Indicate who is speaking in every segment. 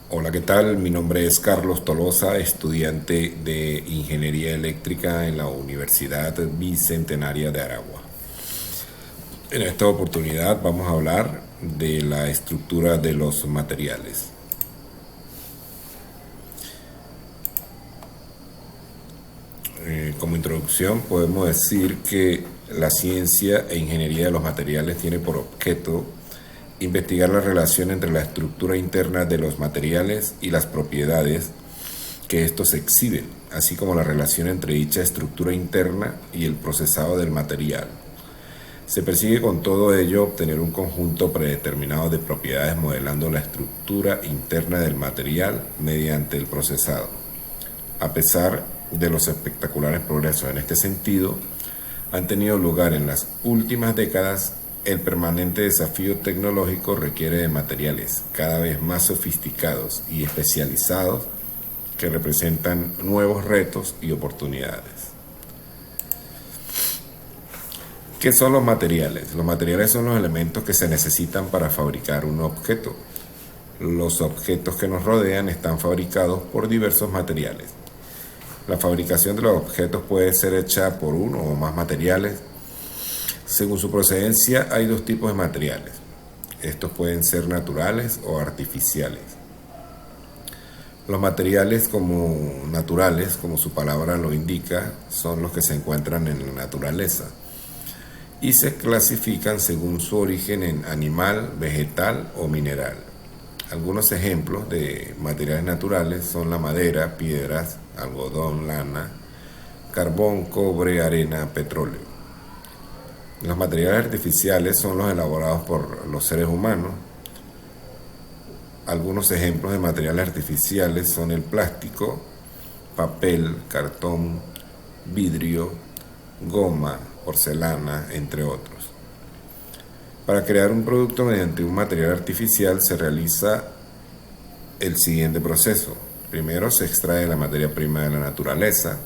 Speaker 1: Hola, ¿qué tal? Mi nombre es Carlos Tolosa, estudiante de Ingeniería Eléctrica en la Universidad Bicentenaria de Aragua. En esta oportunidad vamos a hablar de la estructura de los materiales. Como introducción podemos decir que la ciencia e ingeniería de los materiales tiene por objeto investigar la relación entre la estructura interna de los materiales y las propiedades que estos exhiben, así como la relación entre dicha estructura interna y el procesado del material. Se persigue con todo ello obtener un conjunto predeterminado de propiedades modelando la estructura interna del material mediante el procesado. A pesar de los espectaculares progresos en este sentido, han tenido lugar en las últimas décadas. El permanente desafío tecnológico requiere de materiales cada vez más sofisticados y especializados que representan nuevos retos y oportunidades. ¿Qué son los materiales? Los materiales son los elementos que se necesitan para fabricar un objeto. Los objetos que nos rodean están fabricados por diversos materiales. La fabricación de los objetos puede ser hecha por uno o más materiales. Según su procedencia, hay dos tipos de materiales. Estos pueden ser naturales o artificiales. Los materiales naturales, como su palabra lo indica, son los que se encuentran en la naturaleza y se clasifican según su origen en animal, vegetal o mineral. Algunos ejemplos de materiales naturales son la madera, piedras, algodón, lana, carbón, cobre, arena, petróleo. Los materiales artificiales son los elaborados por los seres humanos. Algunos ejemplos de materiales artificiales son el plástico, papel, cartón, vidrio, goma, porcelana, entre otros. Para crear un producto mediante un material artificial se realiza el siguiente proceso. Primero se extrae la materia prima de la naturaleza.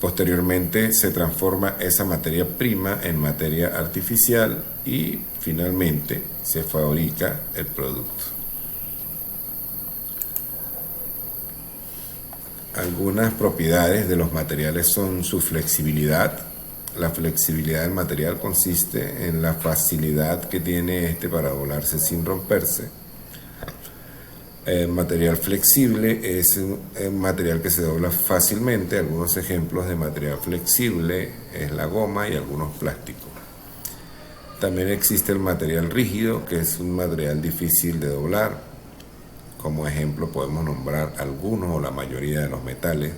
Speaker 1: Posteriormente se transforma esa materia prima en materia artificial y finalmente se fabrica el producto. Algunas propiedades de los materiales son su flexibilidad. La flexibilidad del material consiste en la facilidad que tiene este para doblarse sin romperse. El material flexible es un material que se dobla fácilmente. Algunos ejemplos de material flexible es la goma y algunos plásticos. También existe el material rígido, que es un material difícil de doblar. Como ejemplo podemos nombrar algunos o la mayoría de los metales.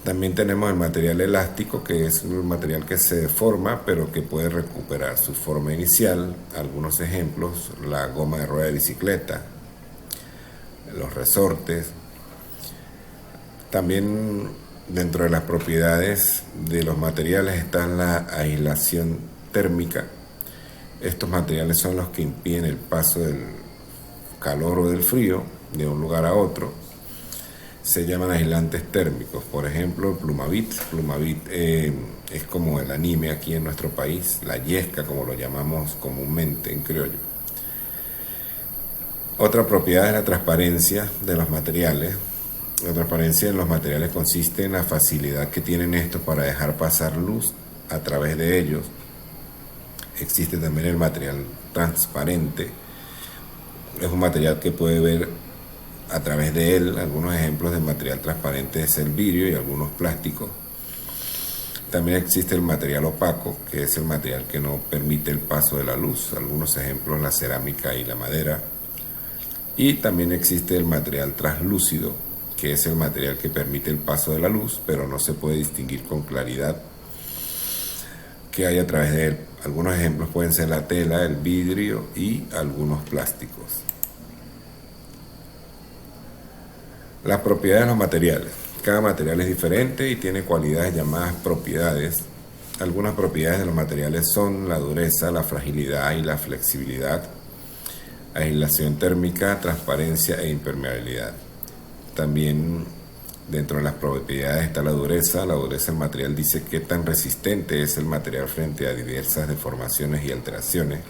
Speaker 1: También tenemos el material elástico, que es un material que se deforma pero que puede recuperar su forma inicial. Algunos ejemplos: la goma de rueda de bicicleta, los resortes. También dentro de las propiedades de los materiales está la aislación térmica. Estos materiales son los que impiden el paso del calor o del frío de un lugar a otro. Se llaman aislantes térmicos. Por ejemplo, el Plumavit. Plumavit es como el anime aquí en nuestro país, la yesca, como lo llamamos comúnmente en criollo. Otra propiedad es la transparencia de los materiales. La transparencia en los materiales consiste en la facilidad que tienen estos para dejar pasar luz a través de ellos. Existe también el material transparente. Es un material que puede ver a través de él. Algunos ejemplos de material transparente es el vidrio y algunos plásticos. También existe el material opaco, que es el material que no permite el paso de la luz. Algunos ejemplos: la cerámica y la madera. Y también existe el material translúcido, que es el material que permite el paso de la luz, pero no se puede distinguir con claridad qué hay a través de él. Algunos ejemplos pueden ser la tela, el vidrio y algunos plásticos. Las propiedades de los materiales. Cada material es diferente y tiene cualidades llamadas propiedades. Algunas propiedades de los materiales son la dureza, la fragilidad y la flexibilidad, aislación térmica, transparencia e impermeabilidad. También dentro de las propiedades está la dureza. La dureza del material dice qué tan resistente es el material frente a diversas deformaciones y alteraciones.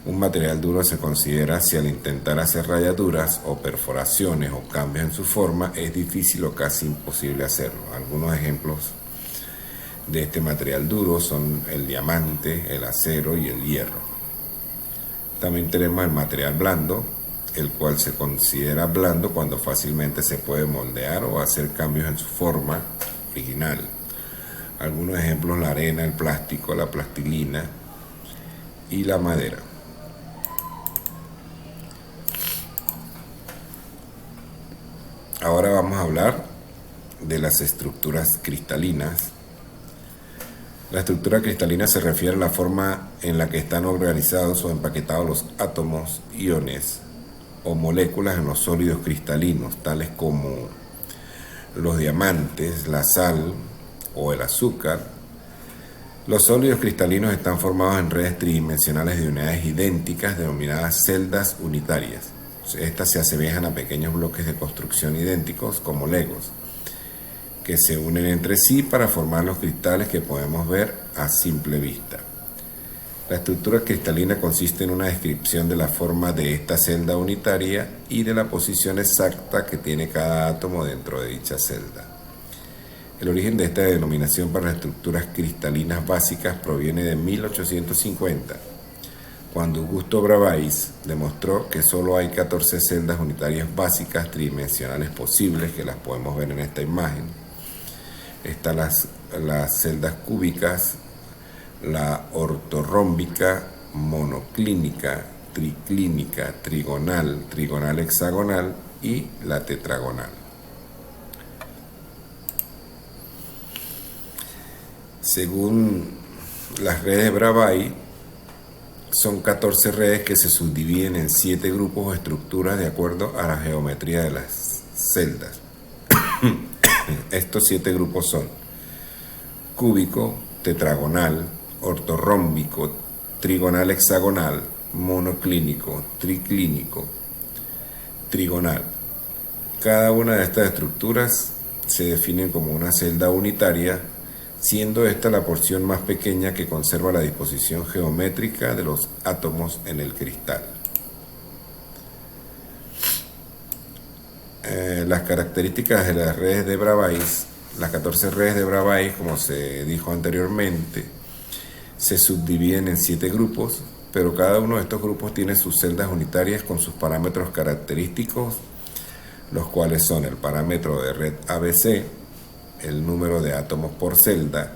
Speaker 1: Un material duro se considera si al intentar hacer rayaduras o perforaciones o cambios en su forma es difícil o casi imposible hacerlo. Algunos ejemplos de este material duro son el diamante, el acero y el hierro. También tenemos el material blando, el cual se considera blando cuando fácilmente se puede moldear o hacer cambios en su forma original. Algunos ejemplos: la arena, el plástico, la plastilina y la madera. Ahora vamos a hablar de las estructuras cristalinas. La estructura cristalina se refiere a la forma en la que están organizados o empaquetados los átomos, iones o moléculas en los sólidos cristalinos, tales como los diamantes, la sal o el azúcar. Los sólidos cristalinos están formados en redes tridimensionales de unidades idénticas denominadas celdas unitarias. Estas se asemejan a pequeños bloques de construcción idénticos como legos, que se unen entre sí para formar los cristales que podemos ver a simple vista. La estructura cristalina consiste en una descripción de la forma de esta celda unitaria y de la posición exacta que tiene cada átomo dentro de dicha celda. El origen de esta denominación para las estructuras cristalinas básicas proviene de 1850, cuando Augusto Bravais demostró que solo hay 14 celdas unitarias básicas tridimensionales posibles, que las podemos ver en esta imagen. Están las celdas cúbicas, la ortorrómbica, monoclínica, triclínica, trigonal, trigonal hexagonal y la tetragonal. Según las redes de Bravais, son 14 redes que se subdividen en 7 grupos o estructuras de acuerdo a la geometría de las celdas. Estos 7 grupos son cúbico, tetragonal, ortorrómbico, trigonal hexagonal, monoclínico, triclínico, trigonal. Cada una de estas estructuras se definen como una celda unitaria, siendo esta la porción más pequeña que conserva la disposición geométrica de los átomos en el cristal. Las características de las redes de Bravais. Las 14 redes de Bravais, como se dijo anteriormente, se subdividen en 7 grupos, pero cada uno de estos grupos tiene sus celdas unitarias con sus parámetros característicos, los cuales son el parámetro de red ABC, el número de átomos por celda,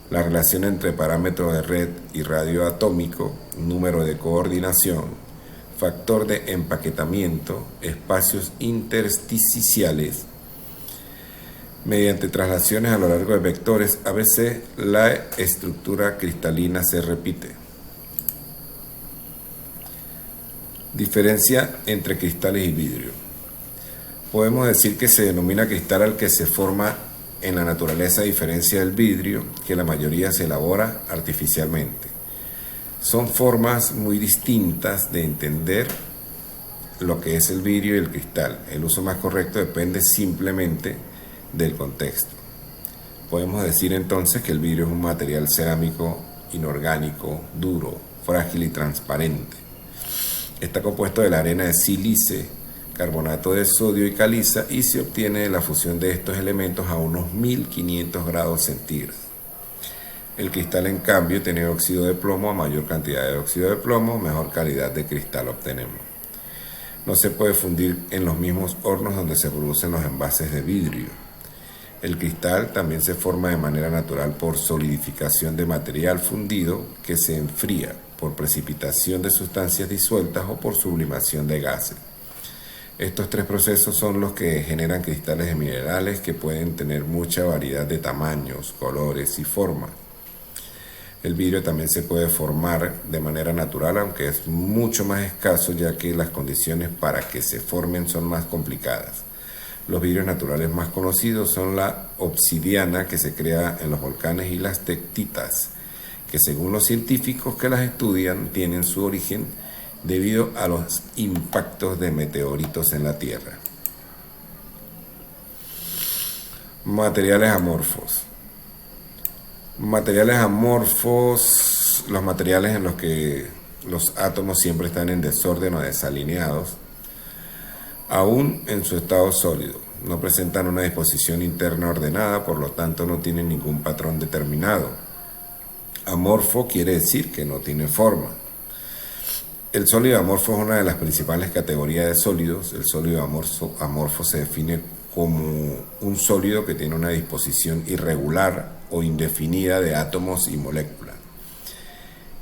Speaker 1: la relación entre parámetro de red y radio atómico, número de coordinación, factor de empaquetamiento, espacios intersticiales. Mediante traslaciones a lo largo de vectores ABC, la estructura cristalina se repite. Diferencia entre cristales y vidrio. Podemos decir que se denomina cristal al que se forma en la naturaleza, a diferencia del vidrio, que la mayoría se elabora artificialmente. Son formas muy distintas de entender lo que es el vidrio y el cristal. El uso más correcto depende simplemente del contexto. Podemos decir entonces que el vidrio es un material cerámico inorgánico, duro, frágil y transparente. Está compuesto de la arena de sílice, carbonato de sodio y caliza, y se obtiene la fusión de estos elementos a unos 1500 grados centígrados. El cristal, en cambio, tiene óxido de plomo. A mayor cantidad de óxido de plomo, mejor calidad de cristal obtenemos. No se puede fundir en los mismos hornos donde se producen los envases de vidrio. El cristal también se forma de manera natural por solidificación de material fundido que se enfría, por precipitación de sustancias disueltas o por sublimación de gases. Estos 3 procesos son los que generan cristales de minerales que pueden tener mucha variedad de tamaños, colores y formas. El vidrio también se puede formar de manera natural, aunque es mucho más escaso, ya que las condiciones para que se formen son más complicadas. Los vidrios naturales más conocidos son la obsidiana, que se crea en los volcanes, y las tectitas, que según los científicos que las estudian tienen su origen debido a los impactos de meteoritos en la Tierra. Materiales amorfos. Materiales amorfos, los materiales en los que los átomos siempre están en desorden o desalineados, aún en su estado sólido. No presentan una disposición interna ordenada, por lo tanto no tienen ningún patrón determinado. Amorfo quiere decir que no tiene forma. El sólido amorfo es una de las principales categorías de sólidos. El sólido amorfo se define como un sólido que tiene una disposición irregular o indefinida de átomos y moléculas.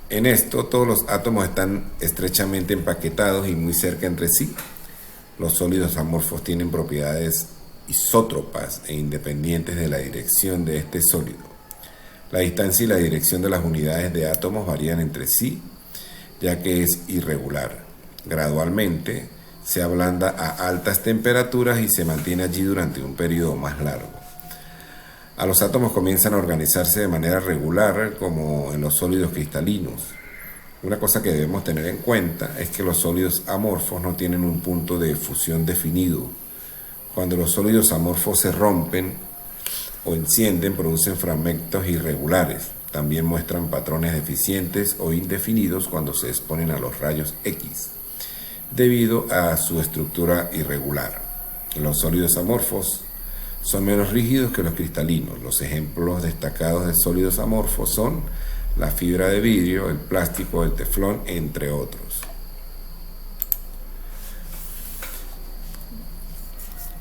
Speaker 1: En esto, todos los átomos están estrechamente empaquetados y muy cerca entre sí. Los sólidos amorfos tienen propiedades isótropas e independientes de la dirección de este sólido. La distancia y la dirección de las unidades de átomos varían entre sí, ya que es irregular. Gradualmente se ablanda a altas temperaturas y se mantiene allí durante un periodo más largo. A los átomos comienzan a organizarse de manera regular, como en los sólidos cristalinos. Una cosa que debemos tener en cuenta es que los sólidos amorfos no tienen un punto de fusión definido. Cuando los sólidos amorfos se rompen o encienden, producen fragmentos irregulares. También muestran patrones deficientes o indefinidos cuando se exponen a los rayos X, debido a su estructura irregular. Los sólidos amorfos son menos rígidos que los cristalinos. Los ejemplos destacados de sólidos amorfos son la fibra de vidrio, el plástico, el teflón, entre otros.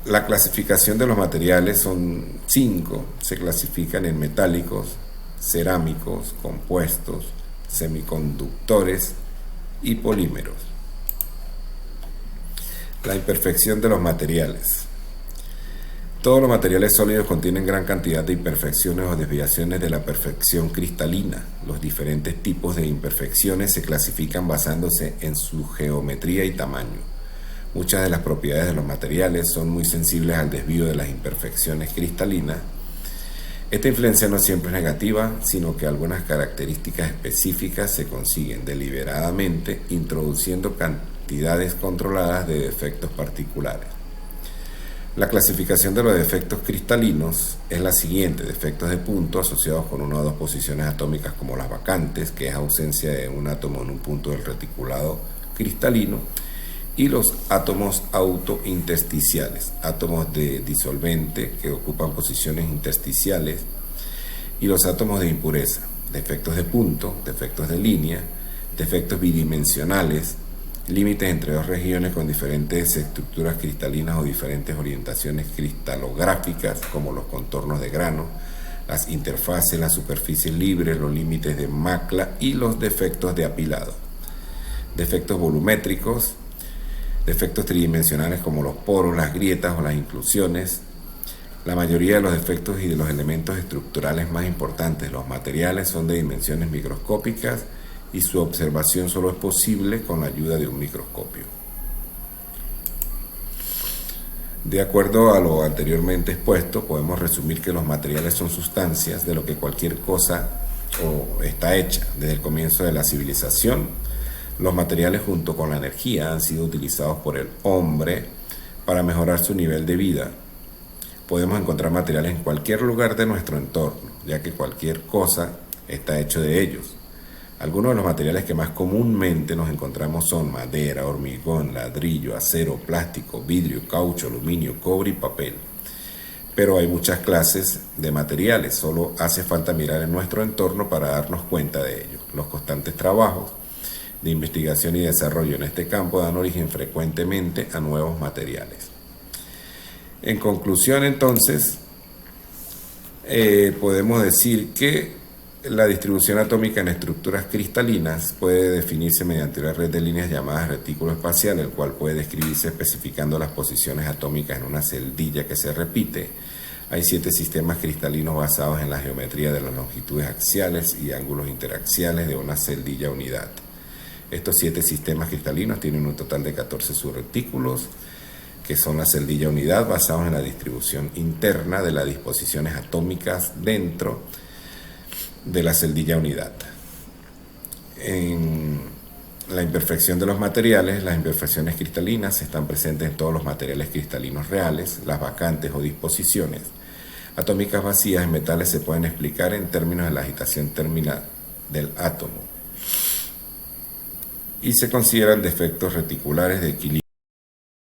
Speaker 1: La clasificación de los materiales son 5. Se clasifican en metálicos, cerámicos, compuestos, semiconductores y polímeros. La imperfección de los materiales. Todos los materiales sólidos contienen gran cantidad de imperfecciones o desviaciones de la perfección cristalina. Los diferentes tipos de imperfecciones se clasifican basándose en su geometría y tamaño. Muchas de las propiedades de los materiales son muy sensibles al desvío de las imperfecciones cristalinas. Esta influencia no siempre es negativa, sino que algunas características específicas se consiguen deliberadamente introduciendo cantidades controladas de defectos particulares. La clasificación de los defectos cristalinos es la siguiente: defectos de punto asociados con una o dos posiciones atómicas, como las vacantes, que es ausencia de un átomo en un punto del reticulado cristalino, y los átomos autointersticiales, átomos de disolvente que ocupan posiciones intersticiales, y los átomos de impureza, defectos de punto, defectos de línea, defectos bidimensionales, límites entre dos regiones con diferentes estructuras cristalinas o diferentes orientaciones cristalográficas, como los contornos de grano, las interfaces, las superficies libres, los límites de macla y los defectos de apilado. Defectos volumétricos, defectos tridimensionales como los poros, las grietas o las inclusiones. La mayoría de los defectos y de los elementos estructurales más importantes, los materiales, son de dimensiones microscópicas y su observación solo es posible con la ayuda de un microscopio. De acuerdo a lo anteriormente expuesto, podemos resumir que los materiales son sustancias de lo que cualquier cosa está hecha. Desde el comienzo de la civilización, los materiales junto con la energía han sido utilizados por el hombre para mejorar su nivel de vida. Podemos encontrar materiales en cualquier lugar de nuestro entorno, ya que cualquier cosa está hecho de ellos. Algunos de los materiales que más comúnmente nos encontramos son madera, hormigón, ladrillo, acero, plástico, vidrio, caucho, aluminio, cobre y papel. Pero hay muchas clases de materiales, solo hace falta mirar en nuestro entorno para darnos cuenta de ello. Los constantes trabajos de investigación y desarrollo en este campo dan origen frecuentemente a nuevos materiales. En conclusión, entonces, podemos decir que la distribución atómica en estructuras cristalinas puede definirse mediante una red de líneas llamadas retículo espacial, el cual puede describirse especificando las posiciones atómicas en una celdilla que se repite. Hay 7 sistemas cristalinos basados en la geometría de las longitudes axiales y ángulos interaxiales de una celdilla unidad. Estos 7 sistemas cristalinos tienen un total de 14 subretículos, que son la celdilla unidad, basados en la distribución interna de las disposiciones atómicas dentro de la celdilla unidad. En la imperfección de los materiales, las imperfecciones cristalinas están presentes en todos los materiales cristalinos reales. Las vacantes o disposiciones atómicas vacías en metales se pueden explicar en términos de la agitación térmica del átomo. y se consideran defectos reticulares de equilibrio.